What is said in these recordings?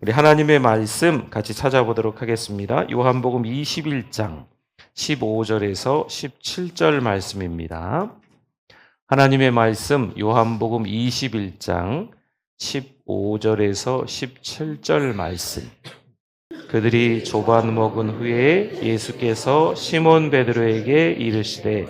우리 하나님의 말씀 같이 찾아보도록 하겠습니다. 요한복음 21장 15절에서 17절 말씀입니다. 하나님의 말씀 요한복음 21장 15절에서 17절 말씀. 그들이 조반 먹은 후에 예수께서 시몬 베드로에게 이르시되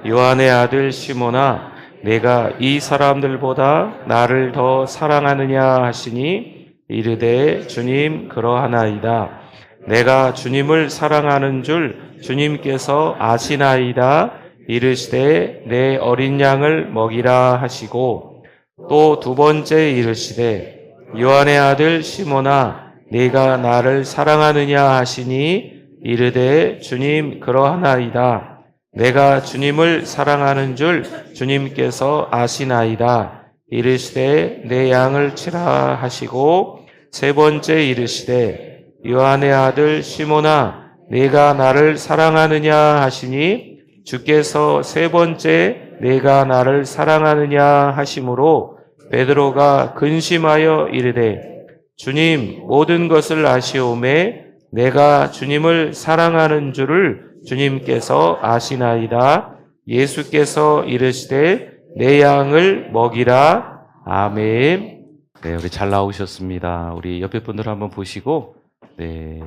요한의 아들 시몬아 내가 이 사람들보다 나를 더 사랑하느냐 하시니 이르되 주님 그러하나이다. 내가 주님을 사랑하는 줄 주님께서 아시나이다. 이르시되 내 어린 양을 먹이라 하시고 또 두 번째 이르시되 요한의 아들 시몬아 네가 나를 사랑하느냐 하시니 이르되 주님 그러하나이다. 내가 주님을 사랑하는 줄 주님께서 아시나이다. 이르시되 내 양을 치라 하시고 세 번째 이르시되 요한의 아들 시몬아 네가 나를 사랑하느냐 하시니 주께서 세 번째 내가 나를 사랑하느냐 하심으로 베드로가 근심하여 이르되 주님 모든 것을 아시오매 내가 주님을 사랑하는 줄을 주님께서 아시나이다. 예수께서 이르시되 내 양을 먹이라. 아멘. 네, 우리 잘 나오셨습니다. 우리 옆에 분들 한번 보시고, 네,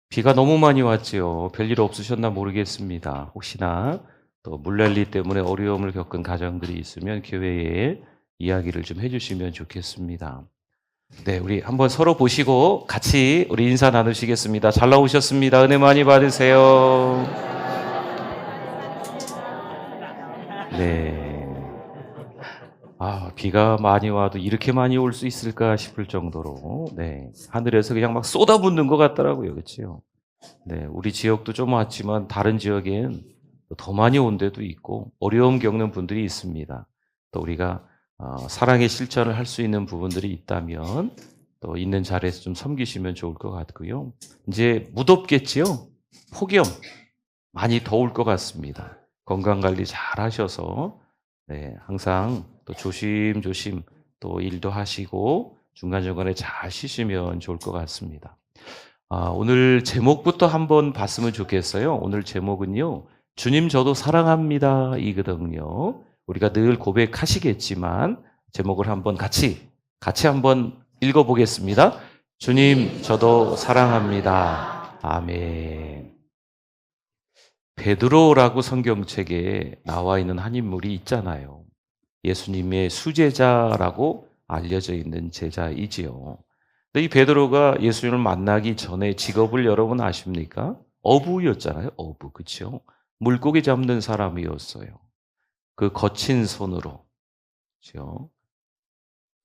비가 너무 많이 왔지요. 별일 없으셨나 모르겠습니다. 혹시나 또 물난리 때문에 어려움을 겪은 가정들이 있으면 교회에 이야기를 좀 해주시면 좋겠습니다. 네, 우리 한번 서로 보시고 같이 우리 인사 나누시겠습니다. 잘 나오셨습니다. 은혜 많이 받으세요. 네. 비가 많이 와도 이렇게 많이 올 수 있을까 싶을 정도로, 네. 하늘에서 그냥 막 쏟아붓는 것 같더라고요. 그렇죠? 네. 우리 지역도 좀 왔지만 다른 지역엔 더 많이 온 데도 있고, 어려움 겪는 분들이 있습니다. 또 우리가 사랑의 실천을 할 수 있는 부분들이 있다면 또 있는 자리에서 좀 섬기시면 좋을 것 같고요. 이제 무덥겠지요? 폭염 많이 더울 것 같습니다. 건강관리 잘 하셔서 네, 항상 또 조심조심 또 일도 하시고 중간중간에 잘 쉬시면 좋을 것 같습니다. 오늘 제목부터 한번 봤으면 좋겠어요. 오늘 제목은요. 주님 저도 사랑합니다 이거든요. 우리가 늘 고백하시겠지만 제목을 한번 같이 한번 읽어보겠습니다. 주님 저도 사랑합니다. 아멘. 베드로라고 성경책에 나와 있는 한 인물이 있잖아요. 예수님의 수제자라고 알려져 있는 제자이지요. 근데 이 베드로가 예수님을 만나기 전에 직업을 여러분 아십니까? 어부였잖아요. 어부, 그렇죠? 물고기 잡는 사람이었어요. 그 거친 손으로, 그렇죠?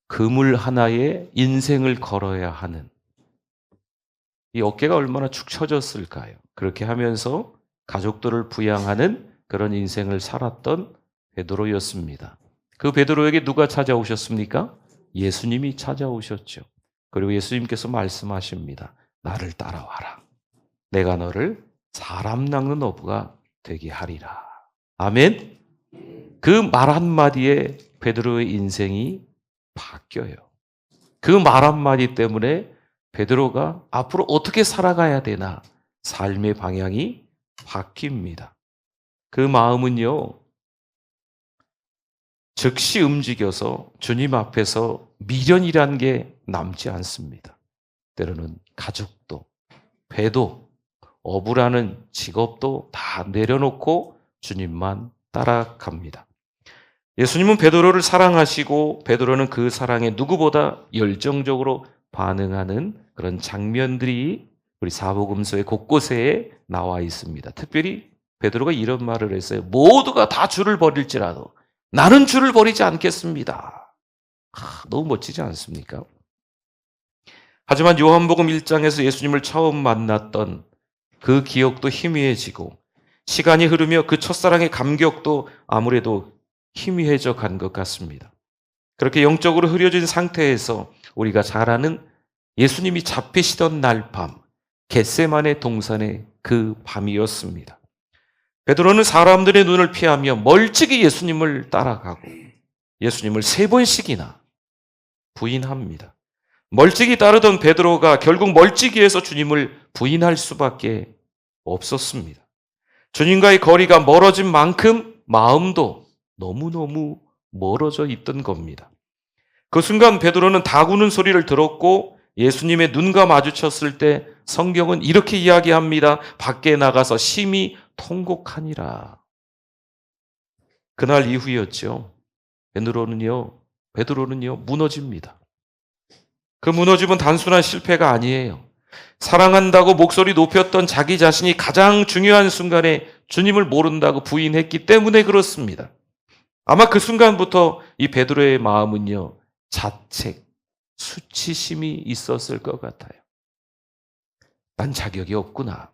그물 하나에 인생을 걸어야 하는 이 어깨가 얼마나 축 처졌을까요? 그렇게 하면서 가족들을 부양하는 그런 인생을 살았던 베드로였습니다. 그 베드로에게 누가 찾아오셨습니까? 예수님이 찾아오셨죠. 그리고 예수님께서 말씀하십니다. 나를 따라와라. 내가 너를 사람 낚는 어부가 되게 하리라. 아멘. 그 말 한마디에 베드로의 인생이 바뀌어요. 그 말 한마디 때문에 베드로가 앞으로 어떻게 살아가야 되나 삶의 방향이 바뀝니다. 그 마음은요, 즉시 움직여서 주님 앞에서 미련이란 게 남지 않습니다. 때로는 가족도, 배도, 어부라는 직업도 다 내려놓고 주님만 따라갑니다. 예수님은 베드로를 사랑하시고 베드로는 그 사랑에 누구보다 열정적으로 반응하는 그런 장면들이 우리 사복음서의 곳곳에 나와 있습니다. 특별히 베드로가 이런 말을 했어요. 모두가 다 주를 버릴지라도 나는 주를 버리지 않겠습니다. 너무 멋지지 않습니까? 하지만 요한복음 1장에서 예수님을 처음 만났던 그 기억도 희미해지고 시간이 흐르며 그 첫사랑의 감격도 아무래도 희미해져 간 것 같습니다. 그렇게 영적으로 흐려진 상태에서 우리가 잘 아는 예수님이 잡히시던 날 밤 겟세마네 동산의 그 밤이었습니다. 베드로는 사람들의 눈을 피하며 멀찍이 예수님을 따라가고 예수님을 3번씩이나 부인합니다. 멀찍이 따르던 베드로가 결국 멀찍이에서 주님을 부인할 수밖에 없었습니다. 주님과의 거리가 멀어진 만큼 마음도 너무너무 멀어져 있던 겁니다. 그 순간 베드로는 다구는 소리를 들었고 예수님의 눈과 마주쳤을 때 성경은 이렇게 이야기합니다. 밖에 나가서 심히 통곡하니라. 그날 이후였죠. 베드로는요 무너집니다. 그 무너짐은 단순한 실패가 아니에요. 사랑한다고 목소리 높였던 자기 자신이 가장 중요한 순간에 주님을 모른다고 부인했기 때문에 그렇습니다. 아마 그 순간부터 이 베드로의 마음은요 자책, 수치심이 있었을 것 같아요. 난 자격이 없구나.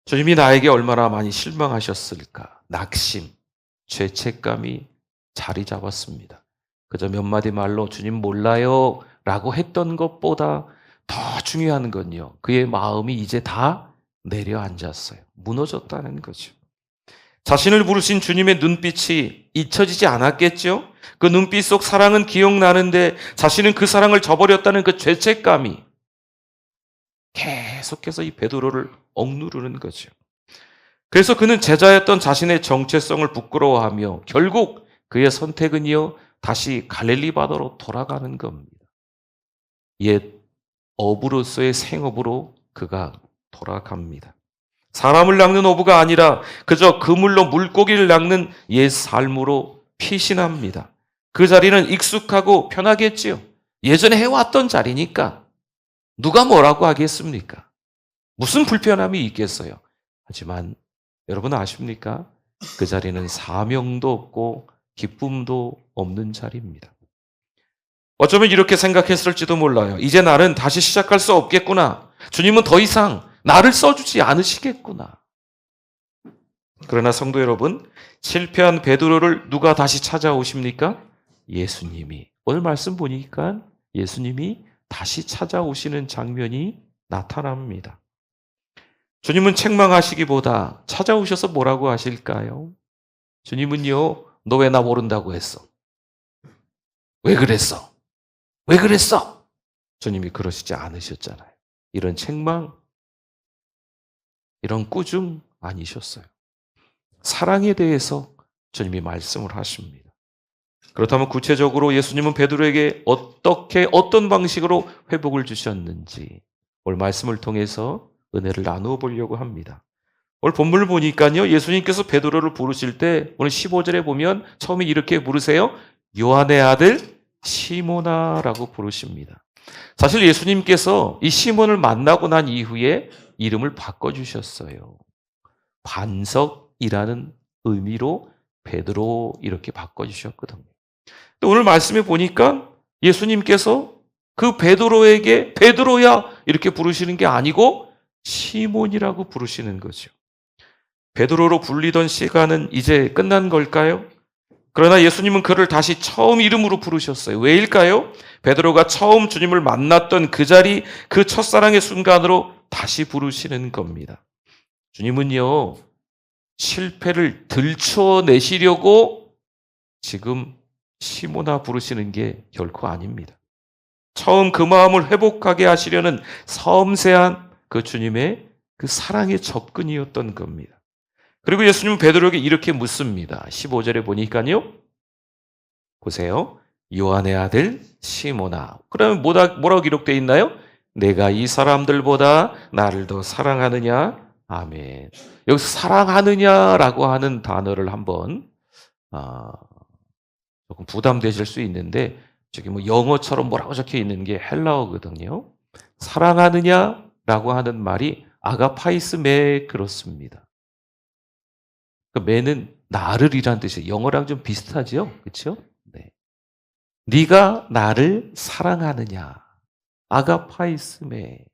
주님이 나에게 얼마나 많이 실망하셨을까. 낙심, 죄책감이 자리 잡았습니다. 그저 몇 마디 말로 주님 몰라요 라고 했던 것보다 더 중요한 건요. 그의 마음이 이제 다 내려앉았어요. 무너졌다는 거죠. 자신을 부르신 주님의 눈빛이 잊혀지지 않았겠죠? 그 눈빛 속 사랑은 기억나는데 자신은 그 사랑을 저버렸다는 그 죄책감이 계속해서 이 베드로를 억누르는 거죠. 그래서 그는 제자였던 자신의 정체성을 부끄러워하며 결국 그의 선택은요, 다시 갈릴리 바다로 돌아가는 겁니다. 옛 어부로서의 생업으로 그가 돌아갑니다. 사람을 낚는 어부가 아니라 그저 그물로 물고기를 낚는 옛 삶으로 피신합니다. 그 자리는 익숙하고 편하겠지요. 예전에 해왔던 자리니까 누가 뭐라고 하겠습니까? 무슨 불편함이 있겠어요? 하지만 여러분 아십니까? 그 자리는 사명도 없고 기쁨도 없는 자리입니다. 어쩌면 이렇게 생각했을지도 몰라요. 이제 나는 다시 시작할 수 없겠구나. 주님은 더 이상 나를 써주지 않으시겠구나. 그러나 성도 여러분, 실패한 베드로를 누가 다시 찾아오십니까? 예수님이. 오늘 말씀 보니까 예수님이 다시 찾아오시는 장면이 나타납니다. 주님은 책망하시기보다 찾아오셔서 뭐라고 하실까요? 주님은요, 너 왜 나 모른다고 했어? 왜 그랬어? 왜 그랬어? 주님이 그러시지 않으셨잖아요. 이런 책망, 이런 꾸중 아니셨어요. 사랑에 대해서 주님이 말씀을 하십니다. 그렇다면 구체적으로 예수님은 베드로에게 어떤 방식으로 회복을 주셨는지 오늘 말씀을 통해서 은혜를 나누어 보려고 합니다. 오늘 본문을 보니까요, 예수님께서 베드로를 부르실 때 오늘 15절에 보면 처음에 이렇게 부르세요. 요한의 아들 시몬아라고 부르십니다. 사실 예수님께서 이 시몬을 만나고 난 이후에 이름을 바꿔주셨어요. 반석이라는 의미로 베드로 이렇게 바꿔주셨거든요. 오늘 말씀에 보니까 예수님께서 그 베드로에게 베드로야 이렇게 부르시는 게 아니고 시몬이라고 부르시는 거죠. 베드로로 불리던 시간은 이제 끝난 걸까요? 그러나 예수님은 그를 다시 처음 이름으로 부르셨어요. 왜일까요? 베드로가 처음 주님을 만났던 그 자리, 그 첫사랑의 순간으로 다시 부르시는 겁니다. 주님은요, 실패를 들춰내시려고 지금 시몬아 부르시는 게 결코 아닙니다. 처음 그 마음을 회복하게 하시려는 섬세한 그 주님의 그 사랑의 접근이었던 겁니다. 그리고 예수님은 베드로에게 이렇게 묻습니다. 15절에 보니까요. 보세요. 요한의 아들 시몬아. 그러면 뭐라고 기록되어 있나요? 내가 이 사람들보다 나를 더 사랑하느냐? 아멘. 여기서 사랑하느냐라고 하는 단어를 한번 조금 부담되실 수 있는데 저기 뭐 영어처럼 뭐라고 적혀 있는 게 헬라어거든요. 사랑하느냐라고 하는 말이 아가파이스 매 그렇습니다. 그 매는 나를이란 뜻이에요. 영어랑 좀 비슷하죠? 그렇죠? 네. 네가 나를 사랑하느냐? 아가파이스 매.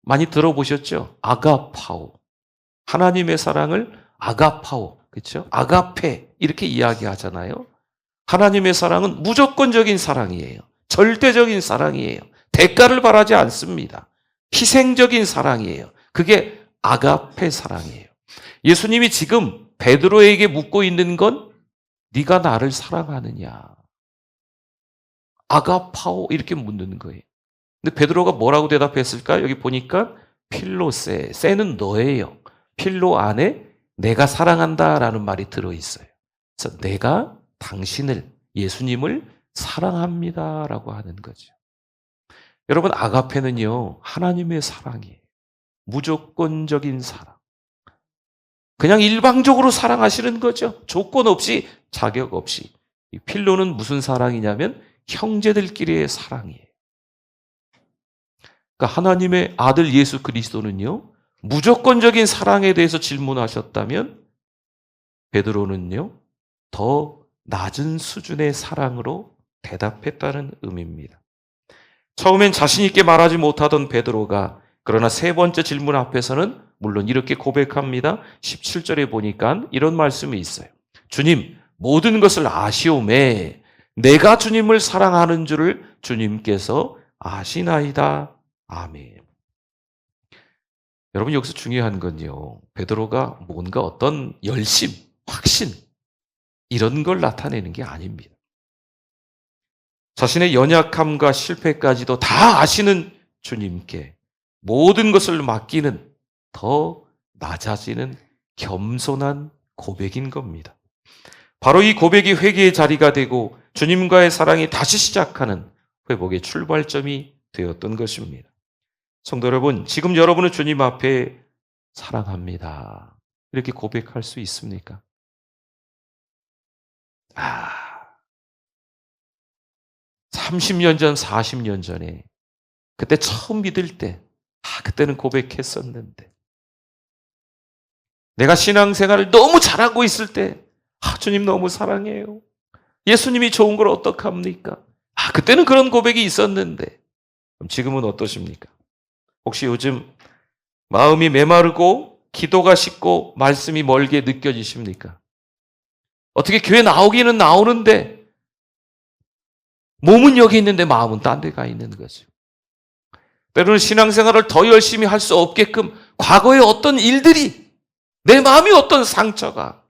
많이 들어보셨죠? 아가파오. 하나님의 사랑을 아가파오. 그렇죠? 아가페 이렇게 이야기하잖아요. 하나님의 사랑은 무조건적인 사랑이에요. 절대적인 사랑이에요. 대가를 바라지 않습니다. 희생적인 사랑이에요. 그게 아가페 사랑이에요. 예수님이 지금 베드로에게 묻고 있는 건 네가 나를 사랑하느냐? 아가파오 이렇게 묻는 거예요. 근데 베드로가 뭐라고 대답했을까? 여기 보니까 필로세, 세는 너예요. 필로 안에 내가 사랑한다라는 말이 들어있어요. 그래서 내가 당신을, 예수님을 사랑합니다라고 하는 거죠. 여러분, 아가페는요, 하나님의 사랑이에요. 무조건적인 사랑. 그냥 일방적으로 사랑하시는 거죠. 조건 없이, 자격 없이. 이 필로는 무슨 사랑이냐면 형제들끼리의 사랑이에요. 그러니까 하나님의 아들 예수 그리스도는요, 무조건적인 사랑에 대해서 질문하셨다면 베드로는요, 더 낮은 수준의 사랑으로 대답했다는 의미입니다. 처음엔 자신 있게 말하지 못하던 베드로가 그러나 세 번째 질문 앞에서는 물론 이렇게 고백합니다. 17절에 보니까 이런 말씀이 있어요. 주님, 모든 것을 아시오매 내가 주님을 사랑하는 줄을 주님께서 아시나이다. 아멘. 여러분, 여기서 중요한 건요, 베드로가 뭔가 어떤 열심, 확신 이런 걸 나타내는 게 아닙니다. 자신의 연약함과 실패까지도 다 아시는 주님께 모든 것을 맡기는 더 낮아지는 겸손한 고백인 겁니다. 바로 이 고백이 회개의 자리가 되고 주님과의 사랑이 다시 시작하는 회복의 출발점이 되었던 것입니다. 성도 여러분, 지금 여러분은 주님 앞에 사랑합니다. 이렇게 고백할 수 있습니까? 30년 전, 40년 전에 그때 처음 믿을 때 그때는 고백했었는데 내가 신앙생활을 너무 잘하고 있을 때 주님 너무 사랑해요. 예수님이 좋은 걸 어떡합니까? 그때는 그런 고백이 있었는데 그럼 지금은 어떠십니까? 혹시 요즘 마음이 메마르고 기도가 식고 말씀이 멀게 느껴지십니까? 어떻게 교회 나오기는 나오는데 몸은 여기 있는데 마음은 딴 데 가 있는 거죠. 때로는 신앙생활을 더 열심히 할 수 없게끔 과거의 어떤 일들이, 내 마음이 어떤 상처가,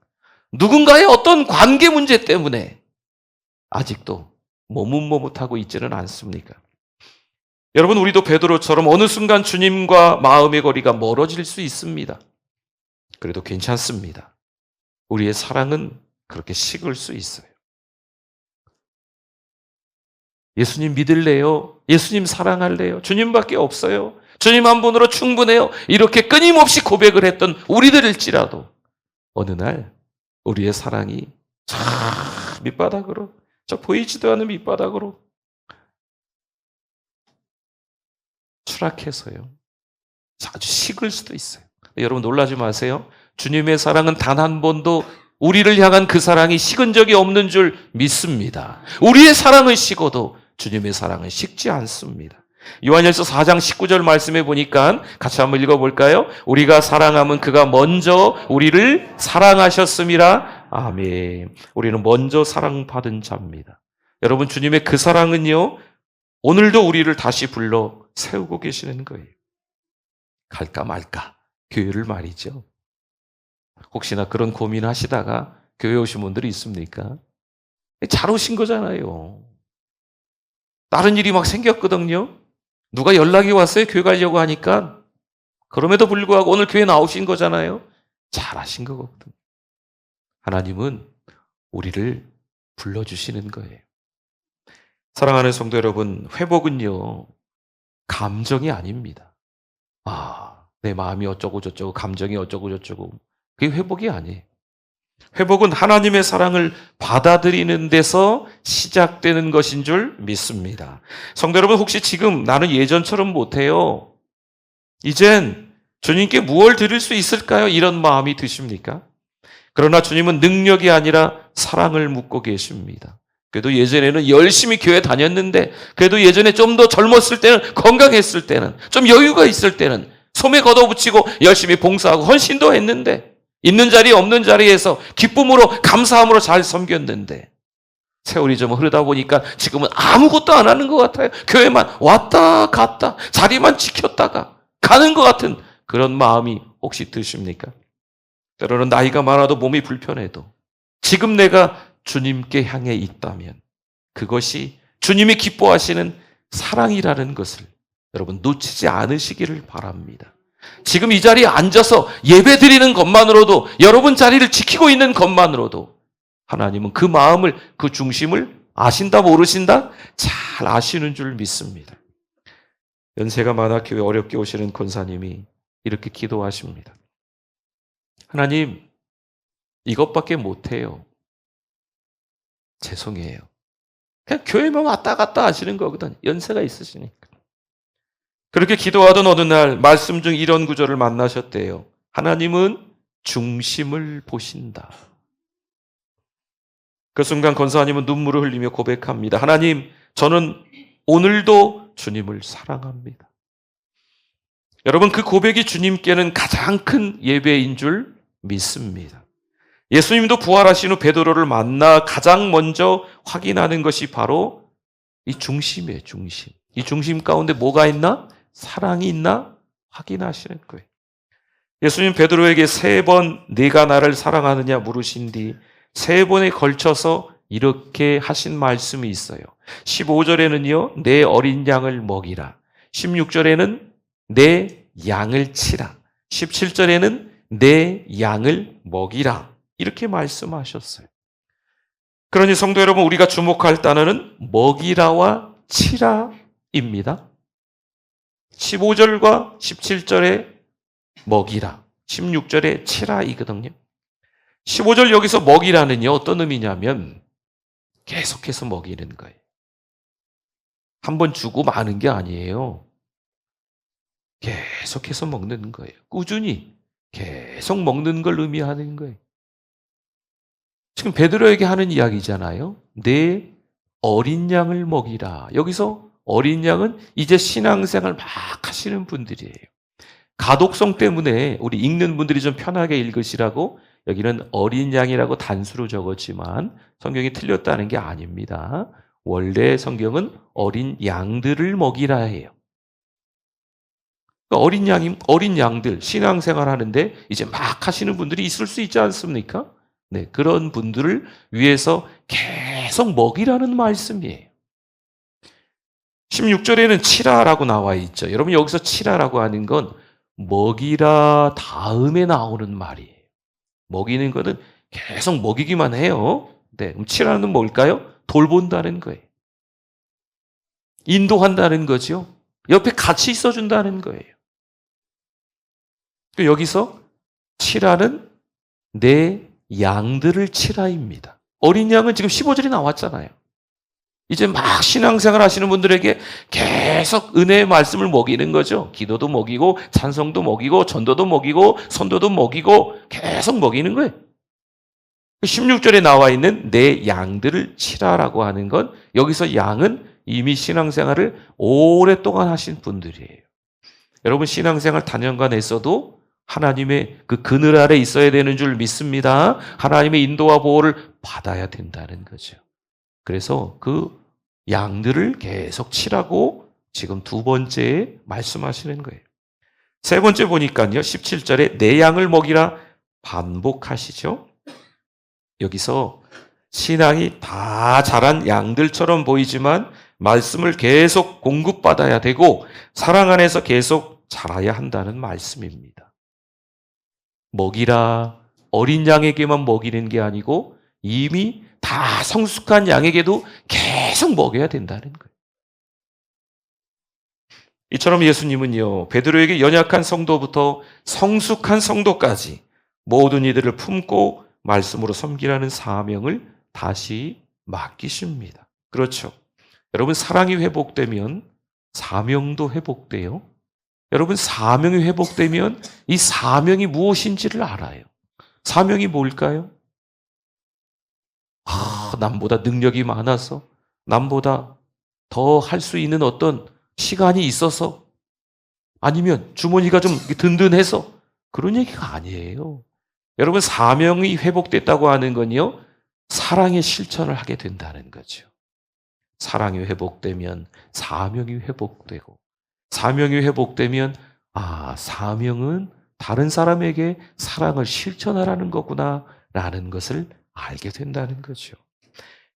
누군가의 어떤 관계 문제 때문에 아직도 머뭇머뭇하고 있지는 않습니까? 여러분, 우리도 베드로처럼 어느 순간 주님과 마음의 거리가 멀어질 수 있습니다. 그래도 괜찮습니다. 우리의 사랑은 그렇게 식을 수 있어요. 예수님 믿을래요? 예수님 사랑할래요? 주님밖에 없어요. 주님 한 분으로 충분해요. 이렇게 끊임없이 고백을 했던 우리들일지라도 어느 날 우리의 사랑이 저 밑바닥으로, 저 보이지도 않는 밑바닥으로 추락해서요. 아주 식을 수도 있어요. 여러분 놀라지 마세요. 주님의 사랑은 단 한 번도 우리를 향한 그 사랑이 식은 적이 없는 줄 믿습니다. 우리의 사랑은 식어도 주님의 사랑은 식지 않습니다. 요한일서 4장 19절 말씀해 보니까 같이 한번 읽어볼까요? 우리가 사랑하면 그가 먼저 우리를 사랑하셨음이라. 아멘. 우리는 먼저 사랑받은 자입니다. 여러분, 주님의 그 사랑은요, 오늘도 우리를 다시 불러 세우고 계시는 거예요. 갈까 말까, 교회를 말이죠. 혹시나 그런 고민하시다가 교회 오신 분들이 있습니까? 잘 오신 거잖아요. 다른 일이 막 생겼거든요. 누가 연락이 왔어요. 교회 가려고 하니까. 그럼에도 불구하고 오늘 교회 나오신 거잖아요. 잘하신 거거든요. 하나님은 우리를 불러주시는 거예요. 사랑하는 성도 여러분, 회복은요, 감정이 아닙니다. 내 마음이 어쩌고 저쩌고, 감정이 어쩌고 저쩌고. 그게 회복이 아니에요. 회복은 하나님의 사랑을 받아들이는 데서 시작되는 것인 줄 믿습니다. 성도 여러분, 혹시 지금 나는 예전처럼 못해요, 이젠 주님께 무엇을 드릴 수 있을까요? 이런 마음이 드십니까? 그러나 주님은 능력이 아니라 사랑을 묻고 계십니다. 그래도 예전에는 열심히 교회 다녔는데, 그래도 예전에 좀 더 젊었을 때는, 건강했을 때는, 좀 여유가 있을 때는 소매 걷어붙이고 열심히 봉사하고 헌신도 했는데, 있는 자리 없는 자리에서 기쁨으로 감사함으로 잘 섬겼는데 세월이 좀 흐르다 보니까 지금은 아무것도 안 하는 것 같아요. 교회만 왔다 갔다 자리만 지켰다가 가는 것 같은 그런 마음이 혹시 드십니까? 때로는 나이가 많아도 몸이 불편해도 지금 내가 주님께 향해 있다면 그것이 주님이 기뻐하시는 사랑이라는 것을 여러분 놓치지 않으시기를 바랍니다. 지금 이 자리에 앉아서 예배 드리는 것만으로도, 여러분 자리를 지키고 있는 것만으로도 하나님은 그 마음을, 그 중심을 아신다 모르신다? 잘 아시는 줄 믿습니다. 연세가 많아 교회 어렵게 오시는 권사님이 이렇게 기도하십니다. 하나님, 이것밖에 못해요. 죄송해요. 그냥 교회만 왔다 갔다 하시는 거거든. 연세가 있으시니까. 그렇게 기도하던 어느 날 말씀 중 이런 구절을 만나셨대요. 하나님은 중심을 보신다. 그 순간 권사님은 눈물을 흘리며 고백합니다. 하나님, 저는 오늘도 주님을 사랑합니다. 여러분, 그 고백이 주님께는 가장 큰 예배인 줄 믿습니다. 예수님도 부활하신 후 베드로를 만나 가장 먼저 확인하는 것이 바로 이 중심이에요, 중심. 이 중심 가운데 뭐가 있나? 사랑이 있나? 확인하시는 거예요. 예수님 베드로에게 3번 네가 나를 사랑하느냐 물으신 뒤 3번에 걸쳐서 이렇게 하신 말씀이 있어요. 15절에는요, 내 어린 양을 먹이라. 16절에는 내 양을 치라. 17절에는 내 양을 먹이라. 이렇게 말씀하셨어요. 그러니 성도 여러분, 우리가 주목할 단어는 먹이라와 치라입니다. 15절과 17절에 먹이라, 16절에 치라이거든요. 15절 여기서 먹이라는요, 어떤 의미냐면 계속해서 먹이는 거예요. 한 번 주고 마는 게 아니에요. 계속해서 먹는 거예요. 꾸준히 계속 먹는 걸 의미하는 거예요. 지금 베드로에게 하는 이야기잖아요. 내 어린 양을 먹이라. 여기서 어린 양은 이제 신앙생활 막 하시는 분들이에요. 가독성 때문에 우리 읽는 분들이 좀 편하게 읽으시라고 여기는 어린 양이라고 단수로 적었지만 성경이 틀렸다는 게 아닙니다. 원래 성경은 어린 양들을 먹이라 해요. 그러니까 어린 양들, 신앙생활 하는데 이제 막 하시는 분들이 있을 수 있지 않습니까? 네, 그런 분들을 위해서 계속 먹이라는 말씀이에요. 16절에는 치라라고 나와 있죠. 여러분, 여기서 치라라고 하는 건 먹이라 다음에 나오는 말이에요. 먹이는 거는 계속 먹이기만 해요. 네, 그럼 치라는 뭘까요? 돌본다는 거예요. 인도한다는 거죠. 옆에 같이 있어준다는 거예요. 여기서 치라는 내 양들을 치라입니다. 어린 양은 지금 15절이 나왔잖아요. 이제 막 신앙생활 하시는 분들에게 계속 은혜의 말씀을 먹이는 거죠. 기도도 먹이고 찬송도 먹이고 전도도 먹이고 선도도 먹이고 계속 먹이는 거예요. 16절에 나와 있는 내 양들을 치라라고 하는 건 여기서 양은 이미 신앙생활을 오랫동안 하신 분들이에요. 여러분, 신앙생활 단연간 했어도 하나님의 그 그늘 아래 있어야 되는 줄 믿습니다. 하나님의 인도와 보호를 받아야 된다는 거죠. 그래서 그 양들을 계속 치라고 지금 2번째에 말씀하시는 거예요. 3번째 보니까요, 17절에 내 양을 먹이라 반복하시죠. 여기서 신앙이 다 자란 양들처럼 보이지만 말씀을 계속 공급받아야 되고 사랑 안에서 계속 자라야 한다는 말씀입니다. 먹이라, 어린 양에게만 먹이는 게 아니고 이미 다 성숙한 양에게도 계속 먹여야 된다는 거예요. 이처럼 예수님은요, 베드로에게 연약한 성도부터 성숙한 성도까지 모든 이들을 품고 말씀으로 섬기라는 사명을 다시 맡기십니다. 그렇죠. 여러분, 사랑이 회복되면 사명도 회복돼요. 여러분, 사명이 회복되면 이 사명이 무엇인지를 알아요. 사명이 뭘까요? 남보다 능력이 많아서, 남보다 더 할 수 있는 어떤 시간이 있어서, 아니면 주머니가 좀 든든해서 그런 얘기가 아니에요. 여러분, 사명이 회복됐다고 하는 건요, 사랑의 실천을 하게 된다는 거죠. 사랑이 회복되면 사명이 회복되고, 사명이 회복되면 사명은 다른 사람에게 사랑을 실천하라는 거구나 라는 것을 알게 된다는 거죠.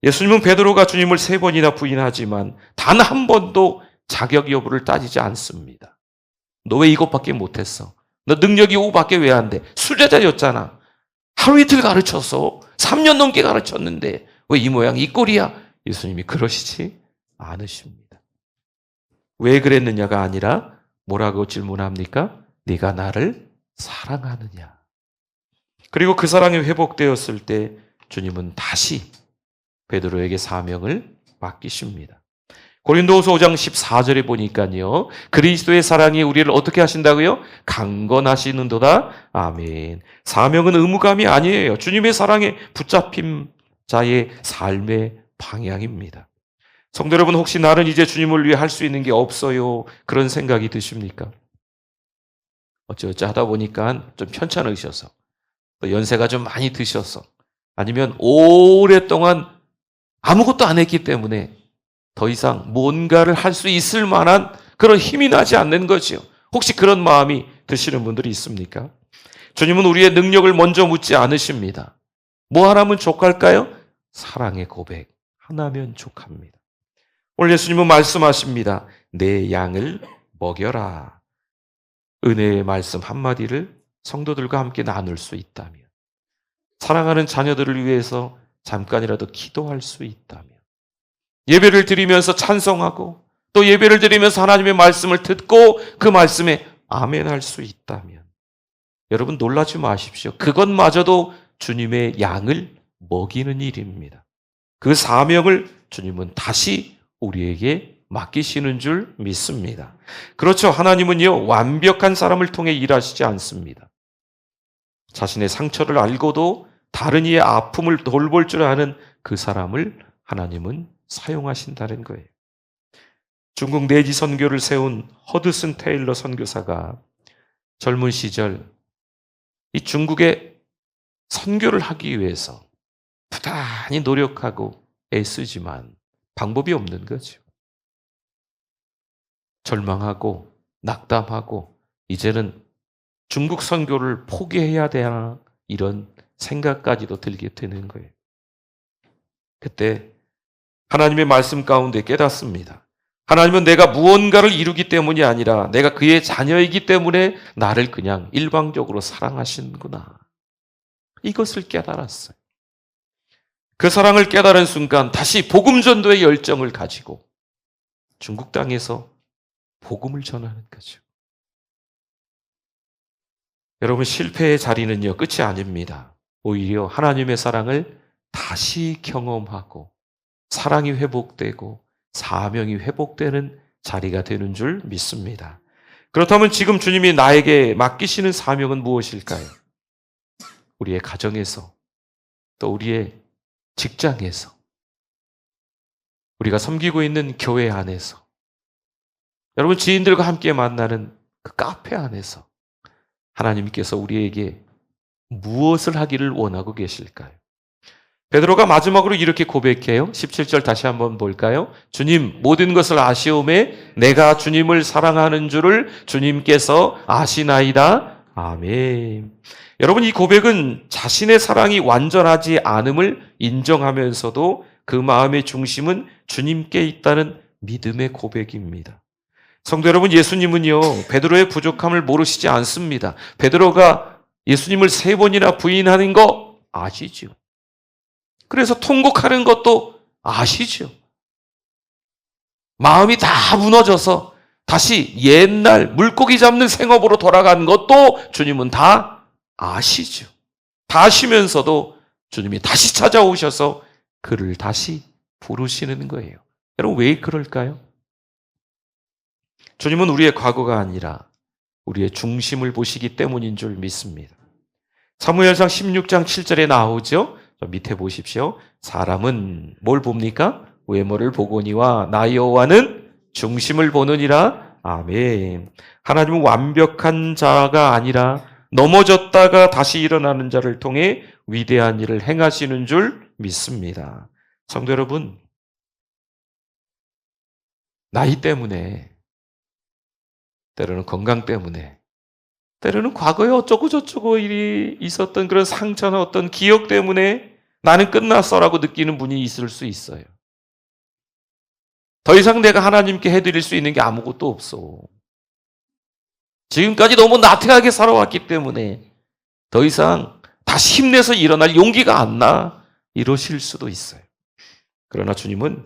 예수님은 베드로가 주님을 3번이나 부인하지만 단 한 번도 자격 여부를 따지지 않습니다. 너 왜 이것밖에 못했어? 너 능력이 5밖에 왜 안 돼? 수제자였잖아. 하루 이틀 가르쳐서 3년 넘게 가르쳤는데 왜 이 모양 이 꼴이야? 예수님이 그러시지 않으십니다. 왜 그랬느냐가 아니라 뭐라고 질문합니까? 네가 나를 사랑하느냐. 그리고 그 사랑이 회복되었을 때 주님은 다시 베드로에게 사명을 맡기십니다. 고린도후서 5장 14절에 보니까요. 그리스도의 사랑이 우리를 어떻게 하신다고요? 강건하시는도다. 아멘. 사명은 의무감이 아니에요. 주님의 사랑에 붙잡힌 자의 삶의 방향입니다. 성도 여러분, 혹시 나는 이제 주님을 위해 할 수 있는 게 없어요, 그런 생각이 드십니까? 어쩌어쩌 하다 보니까 좀 편찮으셔서, 또 연세가 좀 많이 드셔서, 아니면 오랫동안 아무것도 안 했기 때문에 더 이상 뭔가를 할 수 있을 만한 그런 힘이 나지 않는 거지요. 혹시 그런 마음이 드시는 분들이 있습니까? 주님은 우리의 능력을 먼저 묻지 않으십니다. 뭐 하나면 족할까요? 사랑의 고백 하나면 족합니다. 오늘 예수님은 말씀하십니다. 내 양을 먹여라. 은혜의 말씀 한마디를 성도들과 함께 나눌 수 있다면, 사랑하는 자녀들을 위해서 잠깐이라도 기도할 수 있다면, 예배를 드리면서 찬송하고 또 예배를 드리면서 하나님의 말씀을 듣고 그 말씀에 아멘할 수 있다면, 여러분 놀라지 마십시오. 그것마저도 주님의 양을 먹이는 일입니다. 그 사명을 주님은 다시 우리에게 맡기시는 줄 믿습니다. 그렇죠. 하나님은요, 완벽한 사람을 통해 일하시지 않습니다. 자신의 상처를 알고도 다른 이의 아픔을 돌볼 줄 아는 그 사람을 하나님은 사용하신다는 거예요. 중국 내지 선교를 세운 허드슨 테일러 선교사가 젊은 시절 이 중국에 선교를 하기 위해서 부단히 노력하고 애쓰지만 방법이 없는 거죠. 절망하고 낙담하고 이제는 중국 선교를 포기해야 되나 이런 생각까지도 들게 되는 거예요. 그때 하나님의 말씀 가운데 깨닫습니다. 하나님은 내가 무언가를 이루기 때문이 아니라 내가 그의 자녀이기 때문에 나를 그냥 일방적으로 사랑하시는구나. 이것을 깨달았어요. 그 사랑을 깨달은 순간 다시 복음 전도의 열정을 가지고 중국 땅에서 복음을 전하는 거죠. 여러분, 실패의 자리는요, 끝이 아닙니다. 오히려 하나님의 사랑을 다시 경험하고 사랑이 회복되고 사명이 회복되는 자리가 되는 줄 믿습니다. 그렇다면 지금 주님이 나에게 맡기시는 사명은 무엇일까요? 우리의 가정에서, 또 우리의 직장에서, 우리가 섬기고 있는 교회 안에서, 여러분 지인들과 함께 만나는 그 카페 안에서 하나님께서 우리에게 무엇을 하기를 원하고 계실까요? 베드로가 마지막으로 이렇게 고백해요. 17절 다시 한번 볼까요? 주님, 모든 것을 아시오매 내가 주님을 사랑하는 줄을 주님께서 아시나이다. 아멘. 여러분, 이 고백은 자신의 사랑이 완전하지 않음을 인정하면서도 그 마음의 중심은 주님께 있다는 믿음의 고백입니다. 성도 여러분, 예수님은요, 베드로의 부족함을 모르시지 않습니다. 베드로가 예수님을 3번이나 부인하는 거 아시죠? 그래서 통곡하는 것도 아시죠? 마음이 다 무너져서 다시 옛날 물고기 잡는 생업으로 돌아간 것도 주님은 다 아시죠? 다 아시면서도 주님이 다시 찾아오셔서 그를 다시 부르시는 거예요. 여러분, 왜 그럴까요? 주님은 우리의 과거가 아니라 우리의 중심을 보시기 때문인 줄 믿습니다. 사무엘상 16장 7절에 나오죠? 밑에 보십시오. 사람은 뭘 봅니까? 외모를 보거니와 나 여호와는 중심을 보느니라. 아멘. 하나님은 완벽한 자가 아니라 넘어졌다가 다시 일어나는 자를 통해 위대한 일을 행하시는 줄 믿습니다. 성도 여러분, 나이 때문에, 때로는 건강 때문에, 때로는 과거에 어쩌고 저쩌고 일이 있었던 그런 상처나 어떤 기억 때문에 나는 끝났어라고 느끼는 분이 있을 수 있어요. 더 이상 내가 하나님께 해드릴 수 있는 게 아무것도 없어. 지금까지 너무 나태하게 살아왔기 때문에 더 이상 다시 힘내서 일어날 용기가 안 나. 이러실 수도 있어요. 그러나 주님은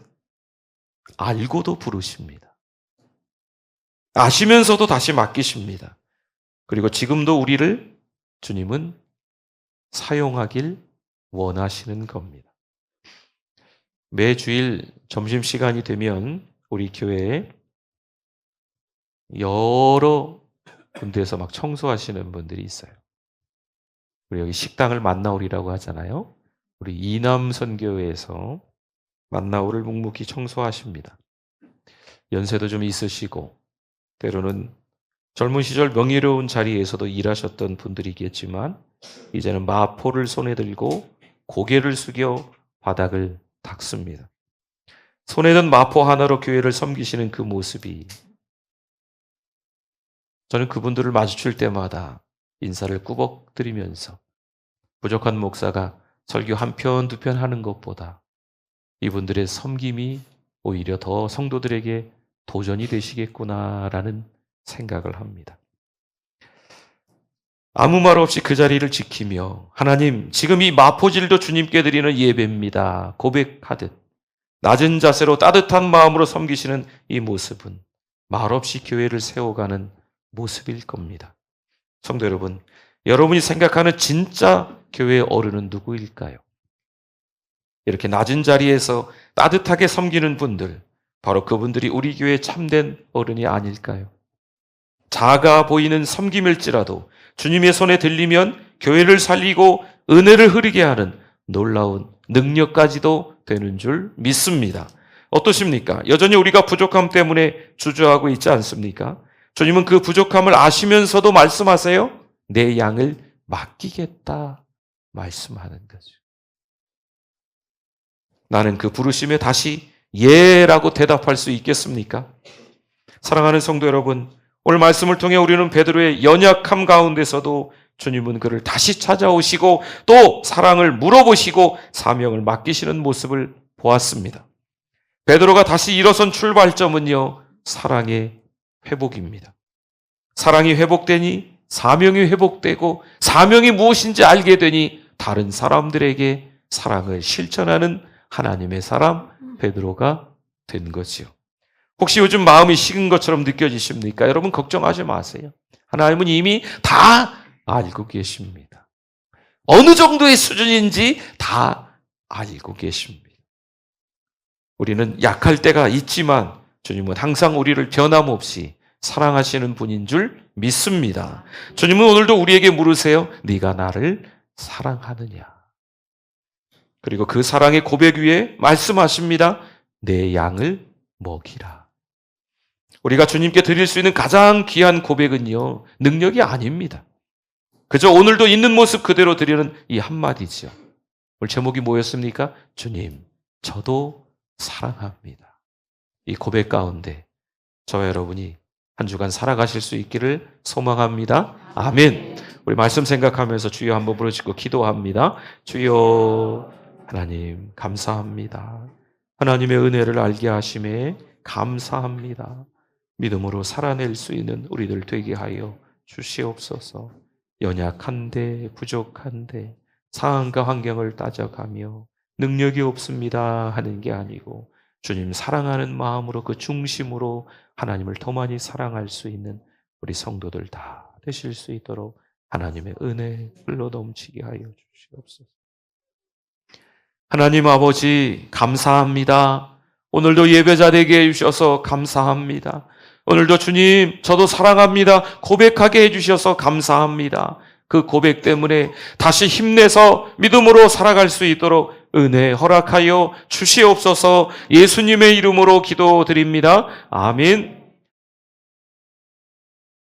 알고도 부르십니다. 아시면서도 다시 맡기십니다. 그리고 지금도 우리를 주님은 사용하길 원하시는 겁니다. 매주일 점심시간이 되면 우리 교회에 여러 군데에서 막 청소하시는 분들이 있어요. 우리 여기 식당을 만나오리라고 하잖아요. 우리 이남선교회에서 만나오를 묵묵히 청소하십니다. 연세도 좀 있으시고 때로는 젊은 시절 명예로운 자리에서도 일하셨던 분들이겠지만 이제는 마포를 손에 들고 고개를 숙여 바닥을 닦습니다. 손에 든 마포 하나로 교회를 섬기시는 그 모습이 저는 그분들을 마주칠 때마다 인사를 꾸벅 드리면서 부족한 목사가 설교 한 편, 두 편 하는 것보다 이분들의 섬김이 오히려 더 성도들에게 도전이 되시겠구나라는 생각을 합니다. 아무 말 없이 그 자리를 지키며 하나님, 지금 이 마포질도 주님께 드리는 예배입니다. 고백하듯 낮은 자세로 따뜻한 마음으로 섬기시는 이 모습은 말없이 교회를 세워가는 모습일 겁니다. 성도 여러분, 여러분이 생각하는 진짜 교회의 어른은 누구일까요? 이렇게 낮은 자리에서 따뜻하게 섬기는 분들, 바로 그분들이 우리 교회의 참된 어른이 아닐까요? 작아 보이는 섬김일지라도 주님의 손에 들리면 교회를 살리고 은혜를 흐르게 하는 놀라운 능력까지도 되는 줄 믿습니다. 어떠십니까? 여전히 우리가 부족함 때문에 주저하고 있지 않습니까? 주님은 그 부족함을 아시면서도 말씀하세요. 내 양을 맡기겠다 말씀하는 거죠. 나는 그 부르심에 다시 예라고 대답할 수 있겠습니까? 사랑하는 성도 여러분, 오늘 말씀을 통해 우리는 베드로의 연약함 가운데서도 주님은 그를 다시 찾아오시고 또 사랑을 물어보시고 사명을 맡기시는 모습을 보았습니다. 베드로가 다시 일어선 출발점은요, 사랑의 회복입니다. 사랑이 회복되니 사명이 회복되고 사명이 무엇인지 알게 되니 다른 사람들에게 사랑을 실천하는 하나님의 사람 베드로가 된 거지요. 혹시 요즘 마음이 식은 것처럼 느껴지십니까? 여러분 걱정하지 마세요. 하나님은 이미 다 알고 계십니다. 어느 정도의 수준인지 다 알고 계십니다. 우리는 약할 때가 있지만 주님은 항상 우리를 변함없이 사랑하시는 분인 줄 믿습니다. 주님은 오늘도 우리에게 물으세요. 네가 나를 사랑하느냐? 그리고 그 사랑의 고백 위에 말씀하십니다. 내 양을 먹이라. 우리가 주님께 드릴 수 있는 가장 귀한 고백은요, 능력이 아닙니다. 그저 오늘도 있는 모습 그대로 드리는 이 한마디죠. 오늘 제목이 뭐였습니까? 주님, 저도 사랑합니다. 이 고백 가운데 저와 여러분이 한 주간 살아가실 수 있기를 소망합니다. 아멘. 우리 말씀 생각하면서 주여 한번 부르짖고 기도합니다. 주여, 하나님 감사합니다. 하나님의 은혜를 알게 하심에 감사합니다. 믿음으로 살아낼 수 있는 우리들 되게 하여 주시옵소서. 연약한데 부족한데 상황과 환경을 따져가며 능력이 없습니다 하는 게 아니고 주님 사랑하는 마음으로 그 중심으로 하나님을 더 많이 사랑할 수 있는 우리 성도들 다 되실 수 있도록 하나님의 은혜 흘러 넘치게 하여 주시옵소서. 하나님 아버지 감사합니다. 오늘도 예배자 되게 해주셔서 감사합니다. 오늘도 주님 저도 사랑합니다 고백하게 해주셔서 감사합니다. 그 고백 때문에 다시 힘내서 믿음으로 살아갈 수 있도록 은혜 허락하여 주시옵소서. 예수님의 이름으로 기도드립니다. 아멘.